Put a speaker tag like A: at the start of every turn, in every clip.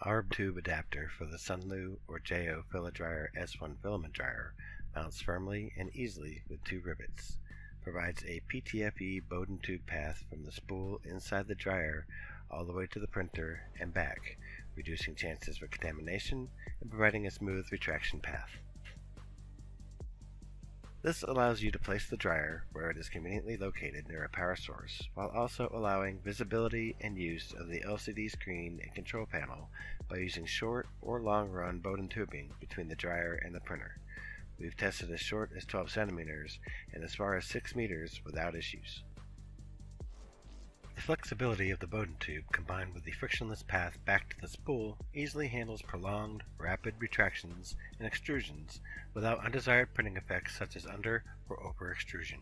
A: Our tube adapter for the Sunlu or Jayo FilaDryer S1 filament dryer mounts firmly and easily with two rivets, provides a PTFE Bowden tube path from the spool inside the dryer all the way to the printer and back, reducing chances for contamination and providing a smooth retraction path. This allows you to place the dryer where it is conveniently located near a power source, while also allowing visibility and use of the LCD screen and control panel by using short or long run Bowden tubing between the dryer and the printer. We've tested as short as 12 centimeters and as far as 6 meters without issues. The flexibility of the Bowden tube combined with the frictionless path back to the spool easily handles prolonged, rapid retractions and extrusions without undesired printing effects such as under or over extrusion.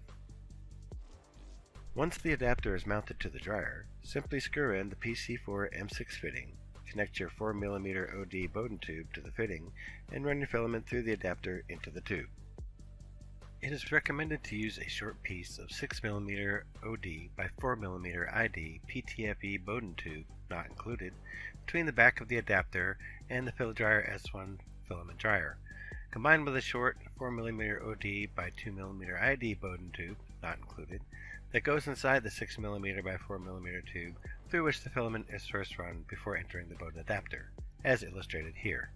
A: Once the adapter is mounted to the dryer, simply screw in the PC4 M6 fitting, connect your 4mm OD Bowden tube to the fitting, and run your filament through the adapter into the tube. It is recommended to use a short piece of 6mm OD by 4mm ID PTFE Bowden tube, not included, between the back of the adapter and the FilaDryer S1 filament dryer, combined with a short 4mm OD by 2mm ID Bowden tube, not included, that goes inside the 6mm by 4mm tube through which the filament is first run before entering the Bowden adapter, as illustrated here.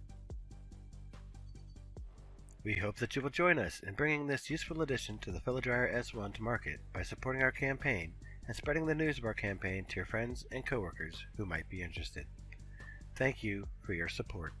A: We hope that you will join us in bringing this useful addition to the FilaDryer S1 to market by supporting our campaign and spreading the news of our campaign to your friends and coworkers who might be interested. Thank you for your support.